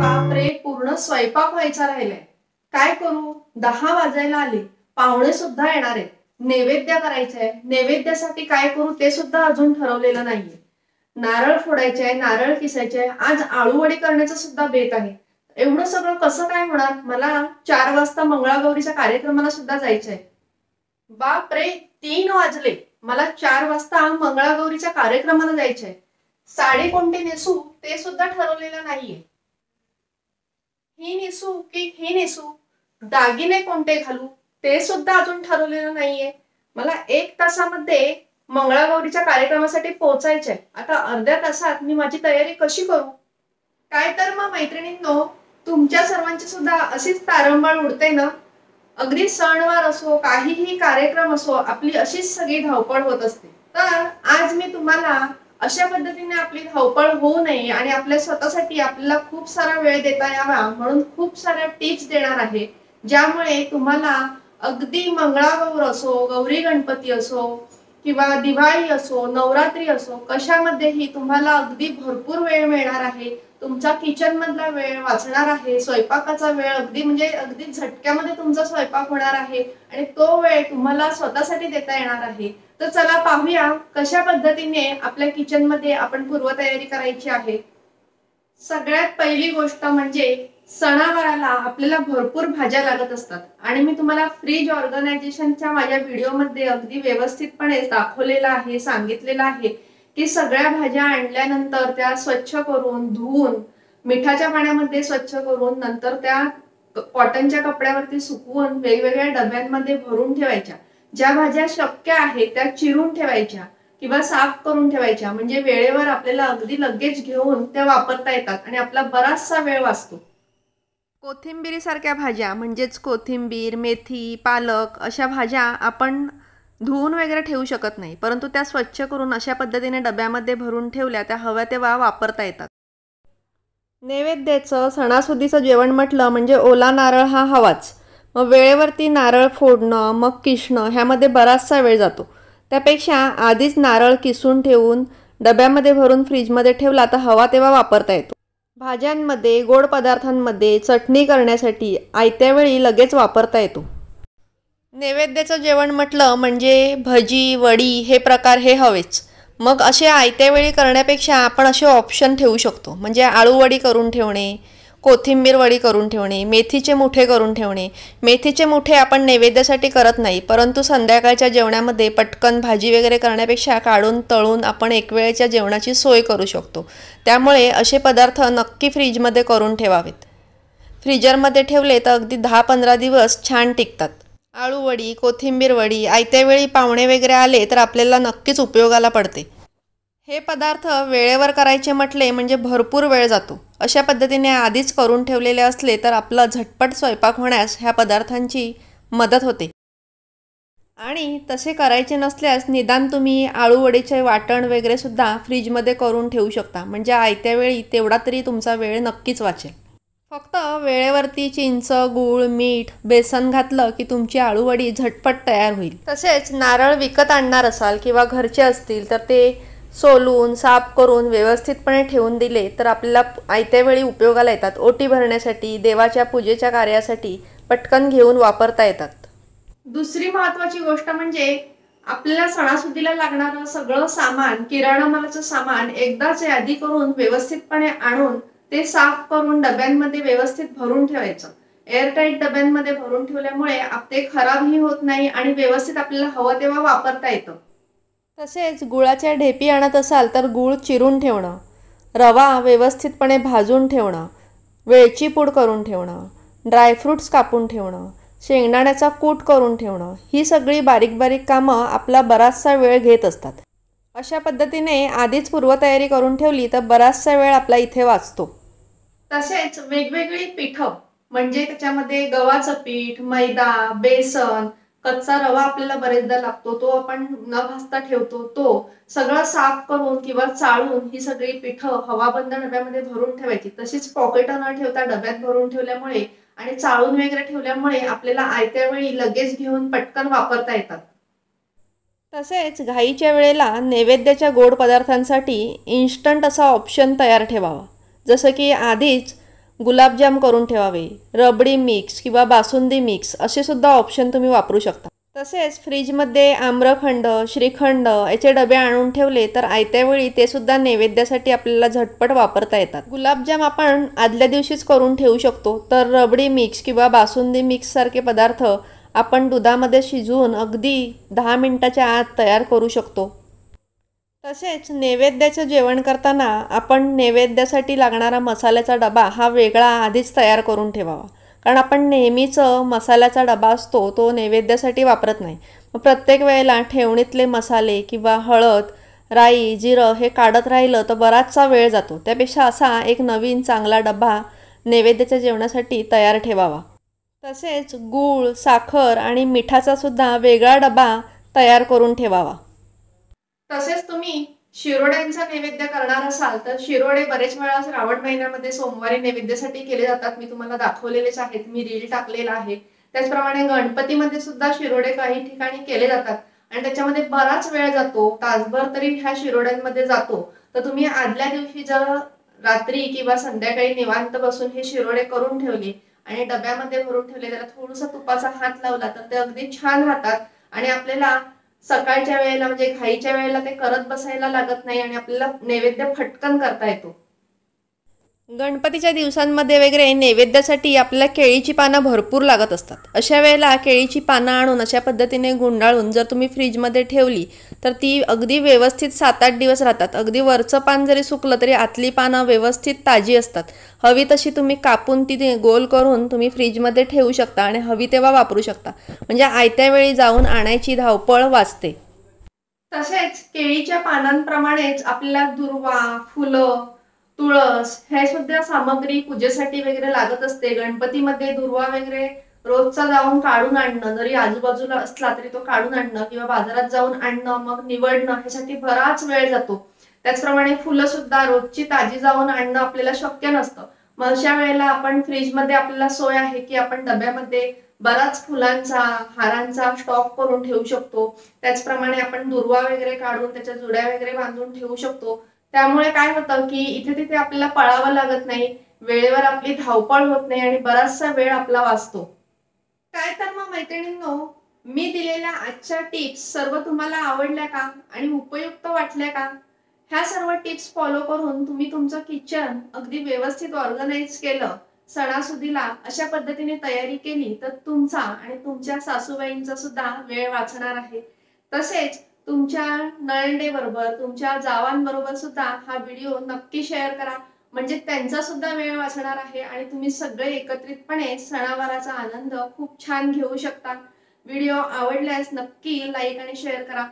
बापरे, पूर्ण स्वयंपाक व्हायचा राहिलाय. काय करू? 10 वाजायला आले. पाहुणे सुद्धा येणार आहेत. नैवेद्य करायचंय. नैवेद्यासाठी काय करू ते सुद्धा अजून ठरवलेलं नाहीये. नारळ फोडायचे आहे, नारळ किसायचे. आज आळूवडी करण्याचा सुद्धा बेत आहे. एवढं सगळं कसं काय होणार? मला 4 वाजता मंगळागौरीच्या कार्यक्रमाला सुद्धा जायचंय. बापरे, 3 वाजले. मला 4 वाजता मंगळागौरीच्या कार्यक्रमाला जायचंय. साडी कोणती नेसू ते सुद्धा ठरवलेलं नाहीये. ही नेसू की ही नेसू? दागिने कोणते घालू ते सुद्धा अजून ठरवलेलं नाहीये. मला 1 तासामध्ये मंगळागौरीच्या कार्यक्रमासाठी पोहोचायचंय. आता अर्ध्या तासात मी माझी तयारी कशी करू? काय तर मग मैत्रिणींनो, तुमच्या सर्वांची सुद्धा अशीच तारंबळ उडते ना? अगदी सणवार असो, काहीही कार्यक्रम असो, आपली अशीच सगळी धावपळ होत असते. तर आज मी तुम्हाला अशा पद्धतीने आपली धावपळ होऊ नये आणि आपल्या स्वतःसाठी आपल्याला खूप सारा वेळ देता यावा म्हणून खूप साऱ्या टिप्स देणार आहे, ज्यामुळे तुम्हाला अगदी मंगळागौर असो, गौरी गणपती असो किंवा दिवाळी असो, नवरात्री असो, कशामध्येही तुम्हाला अगदी भरपूर वेळ मिळणार आहे. तुमचा किचन मधला वेळ वाचणार आहे. स्वयंपाकाचा वेळ अगदी झटक्यामध्ये तुमचा स्वयंपाक होणार आहे आणि तो वेळ तुम्हाला स्वतःसाठी देता येणार आहे. तर चला पाहूया कशा पद्धतीने आपल्या किचन मध्ये आपण पूर्वतयारी करायची आहे. सगळ्यात पहिली गोष्ट म्हणजे सणावाराला आपल्याला भरपूर भाज्या लागत असतात आणि मी तुम्हाला फ्रीज ऑर्गनायझेशनच्या माझ्या व्हिडिओमध्ये अगदी व्यवस्थितपणे दाखवलेलं आहे, सांगितलेलं आहे की सगळ्या भाज्या आणल्यानंतर त्या स्वच्छ करून धुवून मिठाच्या पाण्यामध्ये स्वच्छ करून नंतर त्या कॉटनच्या कपड्यावरती सुकवून वेगवेगळ्या डब्यांमध्ये भरून ठेवायच्या. ज्या भाज्या शक्य आहे त्या चिरून ठेवायच्या किंवा साफ करून ठेवायच्या, म्हणजे वेळेवर आपल्याला अगदी लगेच घेऊन त्या वापरता येतात आणि आपला बराचसा वेळ वाचतो. कोथिंबिरी सारख्या भाज्या म्हणजेच कोथिंबीर, मेथी, पालक अशा भाज्या आपण धुवून वगैरे ठेवू शकत नाही, परंतु त्या स्वच्छ करून अशा पद्धतीने डब्यामध्ये भरून ठेवल्या त्या हव्या तेव्हा वापरता येतात. नैवेद्याचं सणासुदीचं जेवण म्हटलं म्हणजे ओला नारळ हा हवाच. मग वेळेवरती नारळ फोडणं मग किसणं ह्यामध्ये बराचसा वेळ जातो. त्यापेक्षा आधीच नारळ किसून ठेवून डब्यामध्ये भरून फ्रीजमध्ये ठेवला तर हवा तेव्हा वापरता येतो. भाज्यांमध्ये, गोड पदार्थांमध्ये चटणी करण्यासाठी आयत्या वेळी लगेच वापरता येतो. नैवेद्याचं जेवण म्हटलं म्हणजे भजी, वडी हे प्रकार हे हवेच. मग असे आयत्या वेळी करण्यापेक्षा आपण असे ऑप्शन ठेवू शकतो. म्हणजे आळूवडी करून ठेवणे, कोथिंबीर वडी करून ठेवणे, मेथीचे मुठे करून ठेवणे. मेथीचे मुठे आपण नैवेद्यासाठी करत नाही, परंतु संध्याकाळच्या जेवणामध्ये पटकन भाजी वगैरे करण्यापेक्षा काढून तळून आपण एक वेळेच्या जेवणाची सोय करू शकतो. त्यामुळे असे पदार्थ नक्की फ्रीजमध्ये करून ठेवावेत. फ्रीजरमध्ये ठेवले तर अगदी 10-15 दिवस छान टिकतात. आळूवडी, कोथिंबीर वडी आयत्या वेळी पाहुणे वगैरे आले तर आपल्याला नक्कीच उपयोगाला पडते. हे पदार्थ वेळेवर करायचे म्हटले म्हणजे भरपूर वेळ जातो. अशा पद्धतीने आधीच करून ठेवलेले असले तर आपला झटपट स्वयंपाक होण्यास ह्या पदार्थांची मदत होते. आणि तसे करायचे नसल्यास निदान तुम्ही आळूवडीचे वाटण वगैरे सुद्धा फ्रीजमध्ये करून ठेवू शकता. म्हणजे आयत्या वेळी तेवढा तरी तुमचा वेळ नक्कीच वाचेल. फक्त वेळेवरती चिंच, गूळ, मीठ, बेसन घातलं की तुमची आळूवडी झटपट तयार होईल. तसेच नारळ विकत आणणार असाल किंवा घरचे असतील तर ते सोलून साफ करून व्यवस्थितपणे ठेवून दिले तर आपल्याला आयत्या वेळी उपयोगाला येतात. ओटी भरण्यासाठी, देवाच्या पूजेच्या कार्यासाठी पटकन घेऊन वापरता येतात. दुसरी महत्त्वाची गोष्ट म्हणजे आपल्याला सणासुदीला लागणारं सगळं सामान, किराणा मालाचं सामान एकदाच यादी करून व्यवस्थितपणे आणून ते साफ करून डब्यांमध्ये व्यवस्थित भरून ठेवायचं. एअरटाईट डब्यांमध्ये भरून ठेवल्यामुळे ते खराबही होत नाही आणि व्यवस्थित आपल्याला हवं तेव्हा वापरता येतं. तसेच गुळाच्या ढेपी आणत असाल तर गूळ चिरून ठेवणं, रवा व्यवस्थितपणे भाजून ठेवणं, वेलची पूड करून ठेवणं, ड्रायफ्रूट्स कापून ठेवणं, शेंगदाण्याचा कूट करून ठेवणं, ही सगळी बारीक बारीक कामं आपला बराचसा वेळ घेत असतात. अशा पद्धतीने आधीच पूर्वतयारी करून ठेवली तर बराचसा वेळ आपला इथे वाचतो. तसेच वेगवेगळी पीठं म्हणजे त्याच्यामध्ये गव्हाचं पीठ, मैदा, बेसन, कच्चा रवा आपल्याला बरेचदा लागतो, तो आपण न भाजता ठेवतो. तो सगळं साफ करून किंवा चाळून ही सगळी पीठं हवाबंद डब्यामध्ये भरून ठेवायची. तशीच पॉकेटं न ठेवता डब्यात भरून ठेवल्यामुळे आणि चाळून वगैरे ठेवल्यामुळे आपल्याला आयत्या वेळी लगेच घेऊन पटकन वापरता येतात. तसेच घाईच्या वेळेला नैवेद्याच्या गोड पदार्थांसाठी इन्स्टंट असा ऑप्शन तयार ठेवावा. जसं की आधीच गुलाबजाम करून ठेवावे, रबडी मिक्स किंवा बासुंदी मिक्स असे सुद्धा ऑप्शन तुम्ही वापरू शकता. तसेच फ्रीजमध्ये आम्रखंड, श्रीखंड याचे डबे आणून ठेवले तर आयत्या वेळी ते सुद्धा नैवेद्यासाठी आपल्याला झटपट वापरता येतात. गुलाबजाम आपण आदल्या दिवशीच करून ठेवू शकतो, तर रबडी मिक्स किंवा बासुंदी मिक्ससारखे पदार्थ आपण दुधामध्ये शिजवून अगदी 10 मिनिटाच्या आत तयार करू शकतो. तसेच नैवेद्याचं जेवण करताना आपण नैवेद्यासाठी लागणारा मसाल्याचा डबा हा वेगळा आधीच तयार करून ठेवावा. कारण आपण नेहमीच मसाल्याचा डबा असतो तो नैवेद्यासाठी वापरत नाही. मग प्रत्येक वेळेला ठेवणीतले मसाले किंवा हळद, राई, जिरं हे काढत राहिलं तर बराचसा वेळ जातो. त्यापेक्षा असा एक नवीन चांगला डबा नैवेद्याच्या जेवणासाठी तयार ठेवावा. तसेच गूळ, साखर आणि मिठाचा सुद्धा वेगळा डबा तयार करून ठेवावा. तसेच तुम्ही शिरोड्यांचा नैवेद्य करणार असाल तर शिरोडे बरेच वेळा श्रावण महिन्यामध्ये सोमवारी नैवेद्यासाठी केले जातात. मी तुम्हाला दाखवलेलेच आहेत, मी रील टाकलेला आहे. त्याचप्रमाणे गणपतीमध्ये सुद्धा शिरोडे काही ठिकाणी केले जातात आणि त्याच्यामध्ये बराच वेळ जातो, तासभर तरी ह्या शिरोड्यांमध्ये जातो. तर तुम्ही आदल्या दिवशी जर रात्री किंवा संध्याकाळी निवांत बसून हे शिरोडे करून ठेवले आणि डब्यामध्ये भरून ठेवले, त्याला थोडासा तुपाचा हात लावला तर ते अगदी छान राहतात आणि आपल्याला सकाळच्या वेळेला म्हणजे घाईच्या वेळेला ते करत बसायला लागत नाही आणि आपल्याला नैवेद्य फटकन करता येतो. गणपतीच्या दिवसांमध्ये वगैरे नैवेद्यासाठी आपल्याला केळीची पानं भरपूर लागत असतात. अशा वेळेला केळीची पानं आणून अशा पद्धतीने गुंडाळून जर तुम्ही फ्रीजमध्ये ठेवली तर ती अगदी व्यवस्थित 7-8 दिवस राहतात. अगदी वरचं पान जरी सुकलं तरी आतली पानं व्यवस्थित ताजी असतात. हवी तशी तुम्ही कापून ती गोल करून तुम्ही फ्रीजमध्ये ठेवू शकता आणि हवी तेव्हा वापरू शकता. म्हणजे आयत्या वेळी जाऊन आणायची धावपळ वाचते. तसेच केळीच्या पानांप्रमाणेच आपल्याला दुर्वा, फुलं, तुळस हे सुद्धा सामग्री पूजेसाठी वगैरे लागत असते. गणपतीमध्ये दुर्वा वगैरे रोजचा जाऊन काढून आणणं, जरी आजूबाजूला असला तरी तो काढून आणणं किंवा बाजारात जाऊन आणणं, मग निवडणं ह्यासाठी बराच वेळ जातो. त्याचप्रमाणे फुलं सुद्धा रोजची ताजी जाऊन आणणं आपल्याला शक्य नसतं. मग अशा वेळेला आपण फ्रीजमध्ये आपल्याला सोय आहे की आपण डब्यामध्ये बराच फुलांचा, हारांचा स्टॉक करून ठेवू शकतो. त्याचप्रमाणे आपण दुर्वा वगैरे काढून त्याच्या जुड्या वगैरे बांधून ठेवू शकतो. त्यामुळे काय होतं की इथे तिथे आपल्याला पळावं लागत नाही, वेळेवर आपली धावपळ होत नाही आणि बराचसा वेळ आपला वाचतो. काय तर मग मैत्रिणींनो, मी दिलेल्या आजच्या टिप्स सर्व तुम्हाला आवडल्या का आणि उपयुक्त वाटल्या का? ह्या सर्व टिप्स फॉलो करून तुम्ही तुमचं किचन अगदी व्यवस्थित ऑर्गनाइज केलं, सणासुदीला अशा पद्धतीने तयारी केली तर तुमचा आणि तुमच्या सासूबाईंचा सुद्धा वेळ वाचणार आहे. तसेच तुमच्या नळंडेबरोबर, तुमच्या जावांबरोबर सुद्धा हा व्हिडिओ नक्की शेअर करा. म्हणजे त्यांचा सुद्धा वेळ वाचणार आहे आणि तुम्ही सगळे एकत्रितपणे सणावाराचा आनंद खूप छान घेऊ शकता. व्हिडिओ आवडल्यास नक्की लाईक आणि शेअर करा.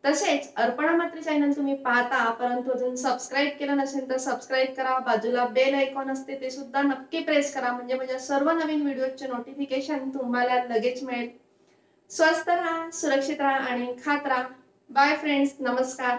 तसेच अर्पणा मात्री चॅनल तुम्ही पाहता परंतु अजून सबस्क्राईब केलं नसेल तर सबस्क्राईब करा. बाजूला बेल आयकॉन असते ते सुद्धा नक्की प्रेस करा म्हणजे माझ्या सर्व नवीन व्हिडिओचे नोटिफिकेशन तुम्हाला लगेच मिळेल. स्वस्थ राहा, सुरक्षित राहा आणि खात राहा. बाय फ्रेंड्स, नमस्कार.